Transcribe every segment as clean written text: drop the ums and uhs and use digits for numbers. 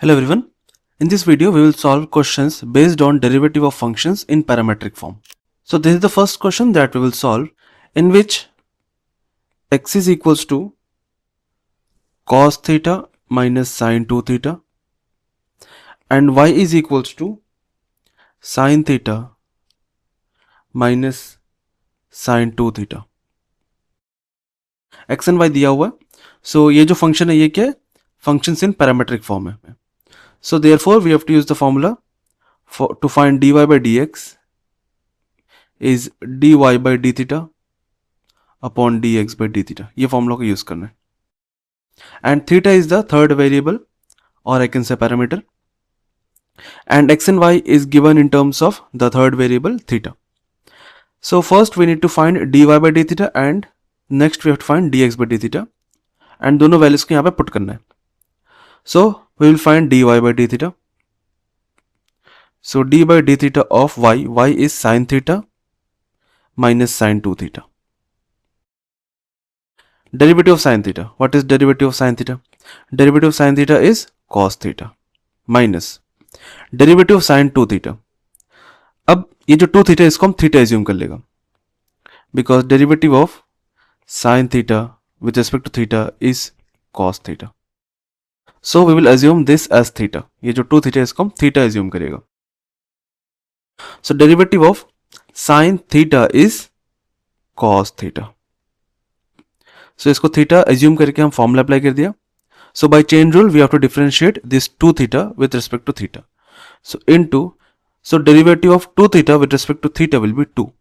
Hello everyone. In this video, we will solve questions based on derivative of functions in parametric form. So this is the first question that we will solve, in which x is equals to cos theta minus sin 2 theta and y is equals to sin theta minus sin 2 theta. x and y दिया हुआ है. So ये जो function है ये क्या है? Functions in parametric form है. So therefore we have to use the formula to find dy by dx is dy by d theta upon dx by d theta. ये formula को use करना है. And theta is the third variable, or I can say parameter, and x and y is given in terms of the third variable theta. So first we need to find dy by d theta and next we have to find dx by d theta, and दोनों values को यहाँ पे put करना है. So we will find dy by d theta. So d by d theta of y is sin theta minus sin 2 theta. Derivative of sin theta. What is derivative of sin theta? Derivative of sin theta is cos theta minus derivative of sin 2 theta. अब ये जो 2 theta इसको हम theta assume कर लेगा, because derivative of sin theta with respect to theta is cos theta. So we will assume this as theta. ये जो 2 theta इसको हम theta assume करेगा. So derivative of sin theta is cos theta. So इसको theta assume करके हम formula apply कर दिया. So by chain rule we have to differentiate this 2 theta with respect to theta. So derivative of 2 theta with respect to theta will be 2.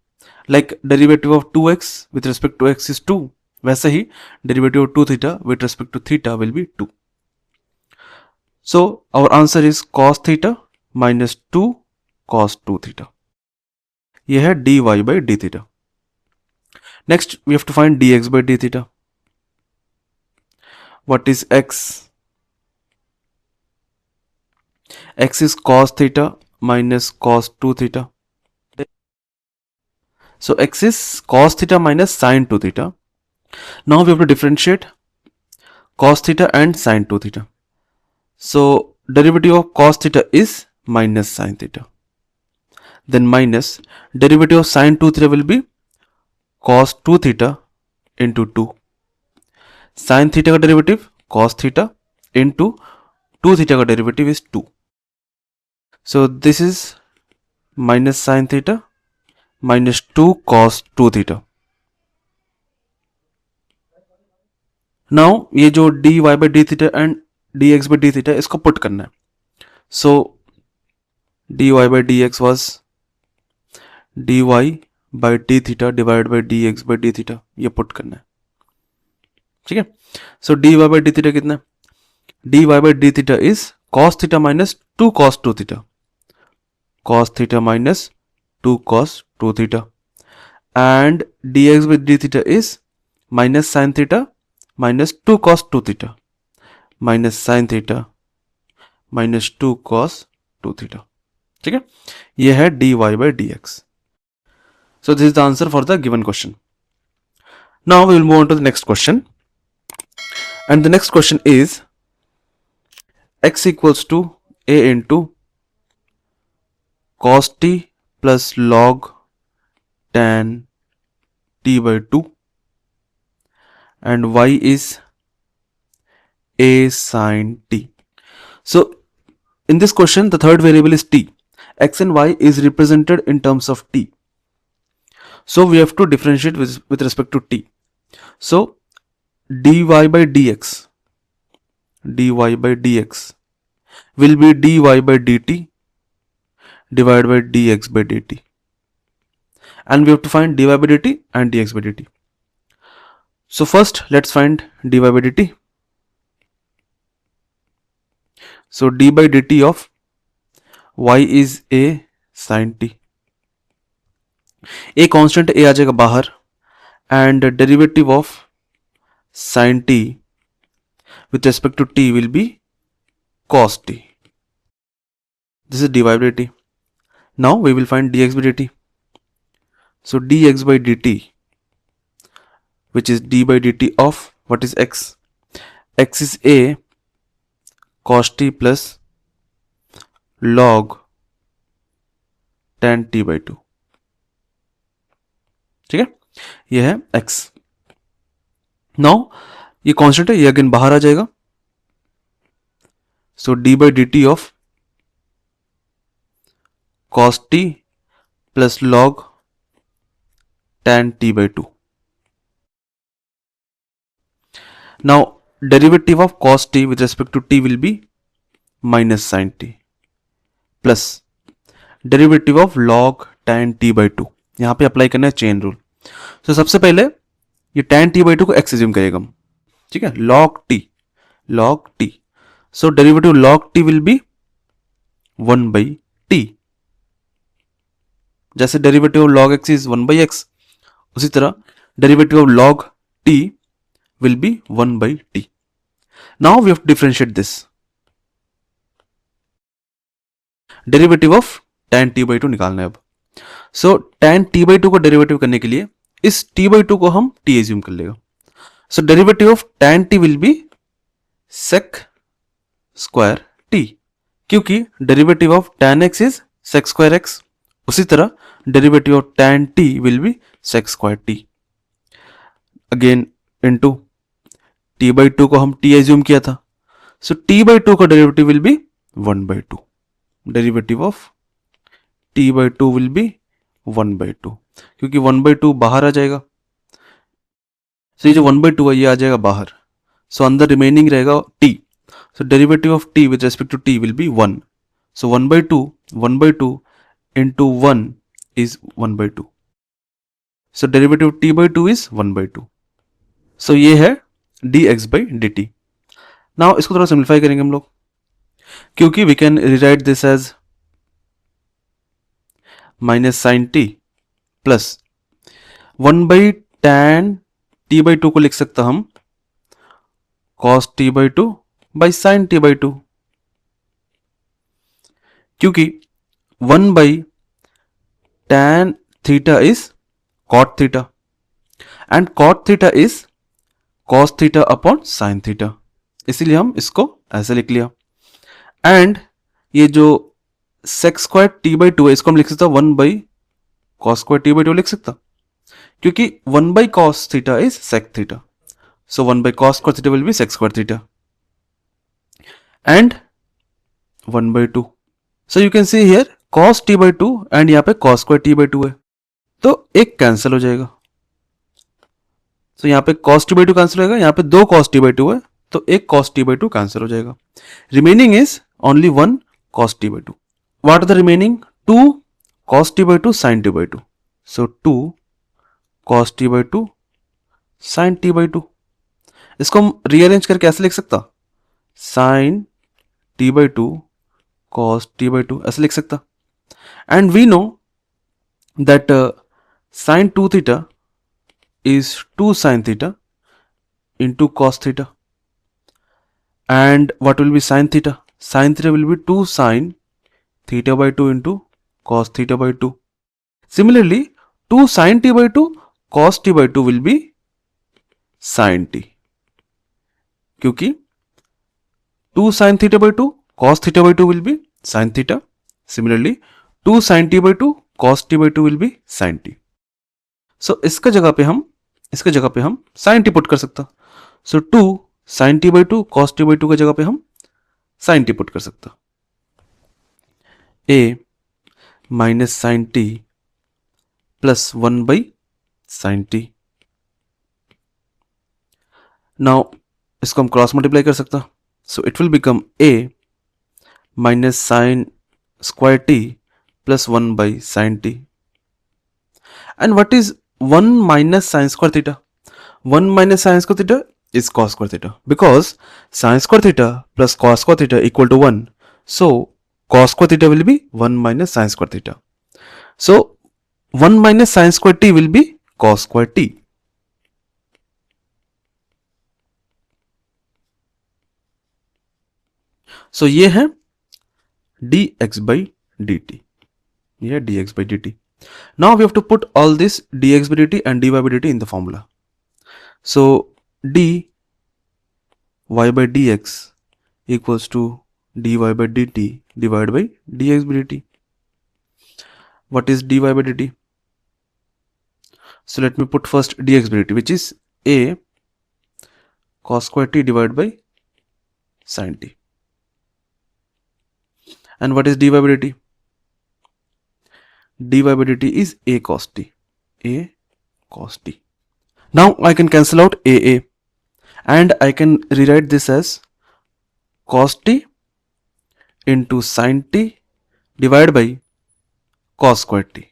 Like derivative of 2x with respect to x is 2. वैसे ही derivative of 2 theta with respect to theta will be 2. So our answer is cos theta minus 2 cos 2 theta. यह है dy by d theta. Next we have to find dx by d theta. What is x? X is cos theta minus cos 2 theta. So x is cos theta minus sin 2 theta. Now we have to differentiate cos theta and sin 2 theta. So derivative of cos theta is minus sin theta. Then minus derivative of sin 2 theta will be cos 2 theta into 2. Sin theta का derivative cos theta into 2 theta का derivative is 2. So this is minus sin theta minus 2 cos 2 theta. Now ये जो dy by d theta and dx by d theta इसको put करना है. So dy by dx was dy by d theta divided by dx by d theta. ये put करना है. ठीक है. So dy by d theta कितना है? dy by d theta is cos theta minus 2 cos 2 theta. Cos theta minus 2 cos 2 theta. And dx by d theta is minus sin theta minus 2 cos 2 theta. Minus sin theta minus 2 cos 2 theta. ठीक है. यह है dy by dx. So this is the answer for the given question. Now we will move on to the next question. And the next question is x equals to a into cos t plus log tan t by 2 and y is a sin t. So in this question the third variable is t. X and y is represented in terms of t. So we have to differentiate with respect to t. So dy by dx will be dy by dt divided by dx by dt, and we have to find dy by dt and dx by dt. So first let's find dy by dt. So d by dt of y is a sin t. a constant a आ जाएगा बाहर, and derivative of sin t with respect to t will be cos t. This is dy by dt. Now we will find dx by dt. So dx by dt, which is d by dt of what is x? X is a cos t plus log tan t by 2, ठीक है, ये है x। Now ये constant है, ये again बाहर आ जाएगा, सो d by dt of cos t plus log tan t by 2. Now derivative of cos t with respect to t will be minus sin t plus derivative of log tan t by 2. यहाँ पे apply करना है chain rule. तो सबसे पहले ये tan t by 2 को x assume करेगा हम, ठीक है, log t, so derivative log t will be 1 by t। जैसे derivative of log x is 1 by x, उसी तरह derivative of log t will be 1 by t. Now we have to differentiate this. Derivative of tan t by 2 निकालना है अब। सो tan t by 2 को derivative करने के लिए इस t by 2 को हम t एज्यूम कर लेगा। So derivative of tan t will be sec square t, क्योंकि derivative of tan x is sec square x, उसी तरह derivative of tan t will be sec square t। Again into t by 2 को हम t assume किया था, सो t by 2 का derivative will be 1 by 2, derivative of t by 2 will be 1 by 2, क्योंकि 1 by 2 बाहर आ जाएगा, सो ये जो 1 by 2 है ये आ जाएगा बाहर, सो अंदर रिमेनिंग रहेगा t, so derivative of t with respect to t will be 1, so 1 by 2 into 1 is 1 by 2, so derivative of t by 2 is 1 by 2, so ये है dx by dt। नाउ इसको थोड़ा सिंप्लीफाई करेंगे हम लोग, क्योंकि we can rewrite this as minus sine T plus 1 by tan t by 2 को लिख सकता हम cos t by 2 by sin t by 2, क्योंकि 1 by tan theta is cot theta and cot theta is cos theta upon sin theta, इसीलिए हम इसको ऐसे लिख लिया। एंड ये जो sec स्क्वायर t by 2 है इसको हम लिख सकता 1 by cos square t by 2 लिख सकता, क्योंकि 1 by cos theta is sec theta, so 1 by cos square theta will be sec square theta and 1 by 2, so you can see here cos t by 2 and यहाँ पे cos square t by 2 है, तो एक cancel हो जाएगा, तो यहाँ पे cos t by 2 कैंसिल होगा, यहाँ पे 2 cos t by 2 है तो एक cos t by 2 कैंसिल हो जाएगा, remaining is only 1 cos t by 2। What are the remaining? 2 cos t by 2 sin t by 2, so 2 cos t by 2 sin t by 2, इसको हम रीअरेंज करके ऐसे लिख सकता sin t by 2 cos t by 2 ऐसे लिख सकता, and we know that sin 2 theta is 2 sin theta into cos theta, and what will be sin theta? Sin theta will be 2 sin theta by 2 into cos theta by 2. Similarly 2 sin t by 2 cos t by 2 will be sin t, क्योंकि 2 sin theta by 2 cos theta by 2 will be sin theta, similarly 2 sin t by 2 cos t by 2 will be sin t, so इसका जगह पे हम sin t put कर सकता, so 2 sin t by 2 cos t by 2 की जगह पे हम sin t पुट कर सकता, a minus sin t plus 1 by sin t। Now इसको हम क्रॉस मल्टीप्लाई कर सकता, so it will become a minus sin square t plus 1 by sin t, and what is 1 minus sin square theta? 1 minus sin square theta is cos square theta, because sin square theta plus cos square theta equal to 1, so cos square theta will be 1 minus sin square theta, so 1 minus sin square t will be cos square t, so ये है dx by dt, ये है dx by dt। Now we have to put all this dx by dt and dy by dt in the formula, so dy by dx equals to dy by dt divided by dx by dt. What is dy by dt? So let me put first dx by dt, which is a cos square t divided by sin t. And what is dy by dt? dy by dt is a cos t. A cos t. Now I can cancel out a and I can rewrite this as cos t into sin t divided by cos square t.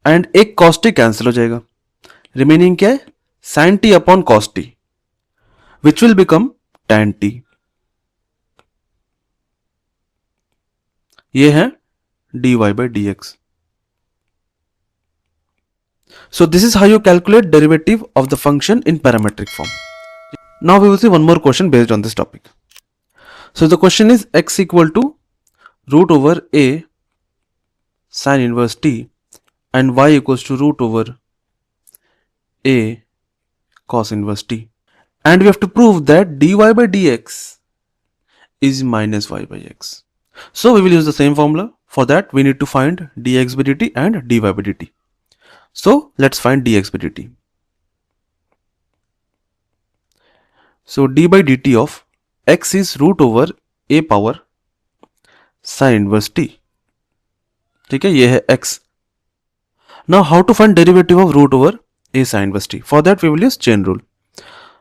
And एक cos t cancel हो जाएगा, remaining क्या है? sin t upon cos t, which will become tan t. ये है dy by dx. So this is how you calculate derivative of the function in parametric form. Now we will see one more question based on this topic. So the question is x equal to root over a sin inverse t and y equals to root over a cos inverse t. And we have to prove that dy by dx is minus y by x. So we will use the same formula. For that we need to find dx by dt and dy by dt. So let's find dx by dt. So d by dt of x is root over a power sin inverse t. ठीक है, ये है x. Now how to find derivative of root over a sin inverse t? For that we will use chain rule.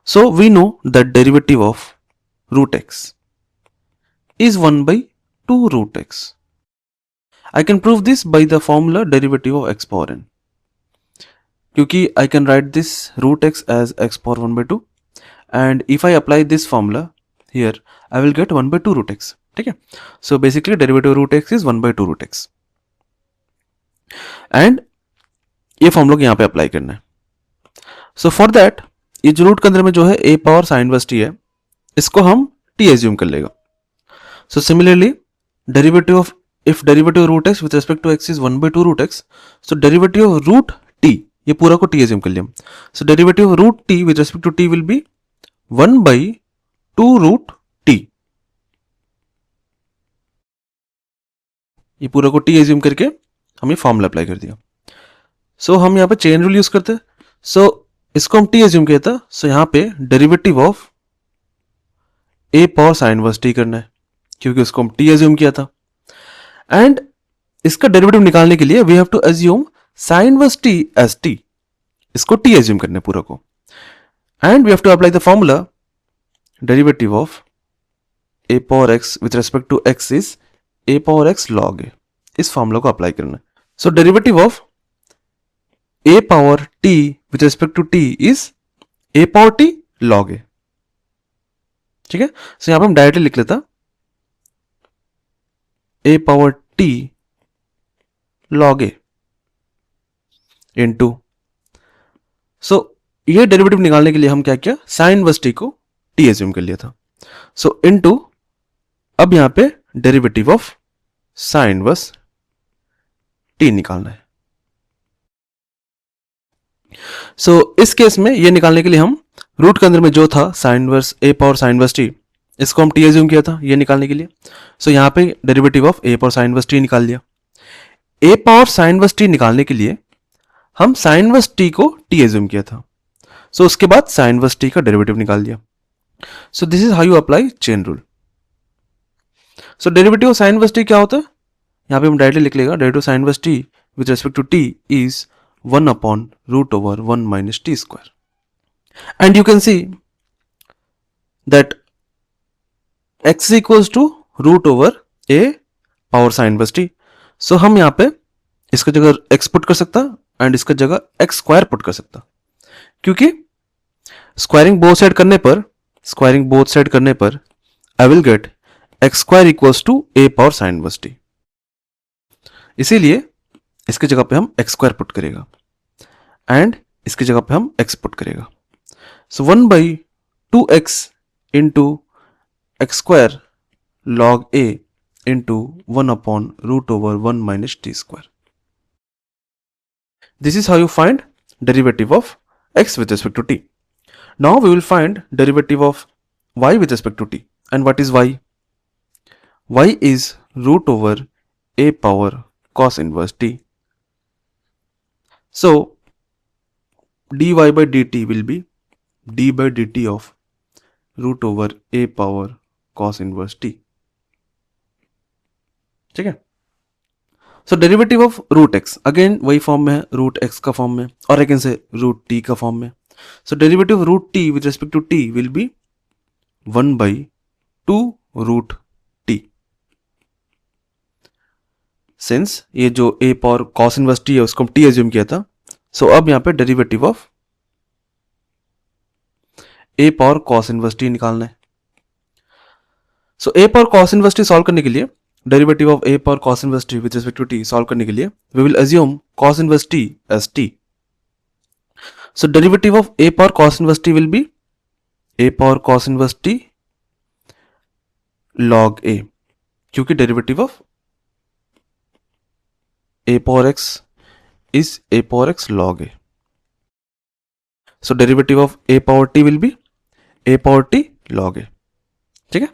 So we know that derivative of root x is 1 by 2 root x. I can prove this by the formula derivative of x power n. क्योंकि I can write this root x as x power 1 by 2 and if I apply this formula here I will get 1 by 2 root x. ठीक है, so basically derivative of root x is 1 by 2 root x and ये formula को यहाँ पे apply करना है. So for that ये जो रूट के अंदर में जो है a power sine inverse t है, इसको हम t एज्यूम कर लेगा. So similarly derivative of if derivative of root x with respect to x is 1 by 2 root x, so derivative of root t ये पूरा को t एज्यूम कर लिया. So derivative of root t with respect to t will be 1 by 2 root t. ये पूरा को t assume करके हम ये फॉर्मूला अप्लाई कर दिया. सो हम यहाँ पे चेन रूल यूज करते हैं. सो इसको हम t एज्यूम किया था, सो यहाँ पे derivative of a power sine inverse t करना है क्योंकि उसको हम t एज्यूम किया था. एंड इसका डेरिवेटिव निकालने के लिए we have to assume sine inverse t as t. इसको t एज्यूम करना है पूरा को and we have to apply the formula derivative of a power x with respect to x is a power x log a. इस formula को apply करना है. So derivative of a power t with respect to t is a power t log a. ठीक है, सो यहां पे हम directly लिख लेता a power t log a into. So ये डेरिवेटिव निकालने के लिए हम क्या किया, साइन इनवर्स t को t एज्यूम कर लिया था. सो इनटू अब यहां पे derivative of sine inverse t निकालना है. सो इस केस में ये निकालने के लिए हम रूट के अंदर में जो था sine inverse a power sine inverse t, इसको हम t एज्यूम किया था ये निकालने के लिए. सो यहाँ पे derivative of a power sine inverse t निकाल लिया. a power sine inverse t निकालने के लिए हम साइन इनवर्स t को t एज्यूम किया था. सो उसके बाद साइन इनवर्स t का डेरिवेटिव निकाल दिया. So this is how you apply chain rule. So derivative of sine inverse t क्या होता है, यहाँ पे हम डायरेक्टली लिख लेगा derivative sine inverse t with respect to t is 1 upon root over 1 minus t square. And you can see that x is equals to root over a power sin inverse t. So हम यहाँ पे इसका जगह x put कर सकता and इसका जगह x square put कर सकता क्योंकि स्क्वायरिंग बोथ साइड करने पर I will get x square equals to a power sin inverse t. इसीलिए इसके जगह पे हम x स्क्वायर पुट करेगा एंड इसकी जगह पे हम x पुट करेगा. So 1 by 2x into x square log a into 1 upon root over 1 minus t square. This is how you find derivative of x with respect to t. Now we will find derivative of y with respect to t. and what is y? Y is root over a power cos inverse t. So dy by dt will be d by dt of root over a power cos inverse t. ठीक है. So derivative of root x again वही form में है, root x का form में, और again से root T का फॉर्म में. So derivative of root T with respect to T will be 1/2 root T. Since ये जो a power cos inverse t है उसको हम t एज्यूम किया था, सो अब यहाँ पे derivative of a power cos inverse t निकालना है. So a power cos inverse t solve करने के लिए, derivative of a power cos inverse t with respect to t solve करने के लिए we will assume cos inverse t as t. So derivative of a power cos inverse t will be a power cos inverse t log a, क्योंकि derivative of a power x is a power x log a. So derivative of a power t will be a power t log a. ठीक है.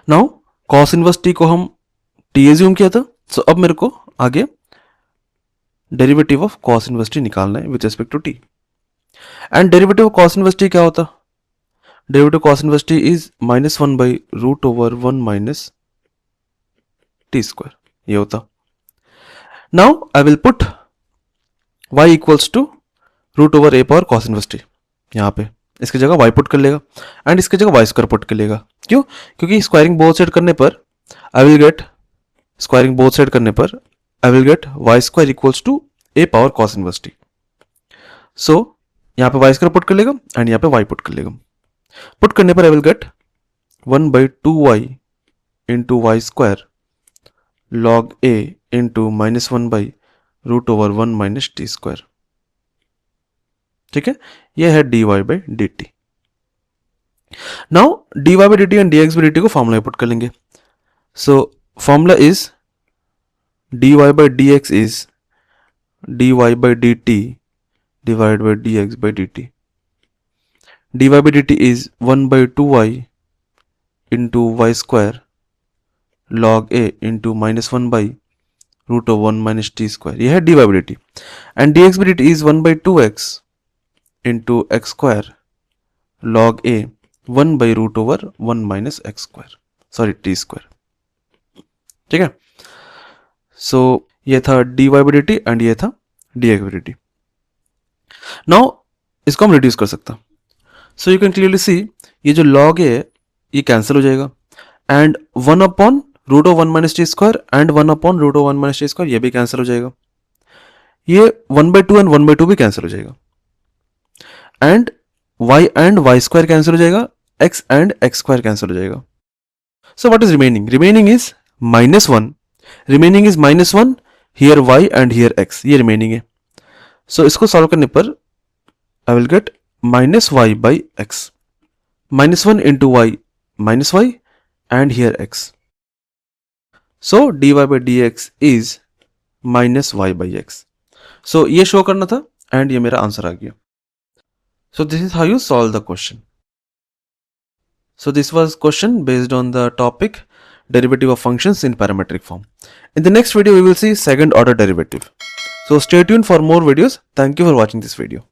Now cos inverse t को हम t assume किया था, सो अब मेरे को आगे derivative of cos inverse t निकालना है with respect to t. And derivative of cos inverse t क्या होता? Derivative cos inverse t is -1 by root over 1 minus T square, ये होता. Now I will put y equals to root over A power cos inverse t. यहाँ पे इसकी जगह y put कर लेगा एंड इसकी जगह y स्क्वायर पुट कर लेगा. क्यों? क्योंकि स्क्वायरिंग बोथ साइड करने पर I will get y square equals to A power cos inverse t. So यहाँ पे y स्क्वायर पुट कर लेगा एंड यहाँ पे y पुट कर लेगा. पुट करने पर I will get 1/2y into Y square log a into -1 by root over 1 minus T square. ठीक है, यह है dy by dt. Now dy by dt and dx by dt को फॉर्मूला पुट कर लेंगे. So formula is dy by dx is dy by dt divided by dx by dt. dy by dt is 1/2y into y square log a into -1 by root of 1 minus T square. यह है dy by dt. And dx by dt is 1/2x into x square log a 1 by root over 1 minus x square, sorry T square. ठीक है. सो ये था dy by dt and ये था dx by dt. Now इसको हम reduce कर सकता. So you can clearly see ये जो log a है ये कैंसिल हो जाएगा and 1 upon root of 1 minus T square and 1 upon root of 1 minus T square ये भी कैंसिल हो जाएगा. ये 1/2 एंड 1/2 भी कैंसिल हो जाएगा एंड y स्क्वायर कैंसिल हो जाएगा, x and x square cancel हो जाएगा. So what is remaining? Remaining is -1 here y and here x, ये रिमेनिंग है. सो इसको सॉल्व करने पर I will get -y by x, -1 into y minus y and here x. So dy by dx is -y by x. So ये show करना था and ये मेरा आंसर आ गया. So this is how you solve the question. So this was question based on the topic derivative of functions in parametric form. In the next video we will see second order derivative. So stay tuned for more videos. Thank you for watching this video.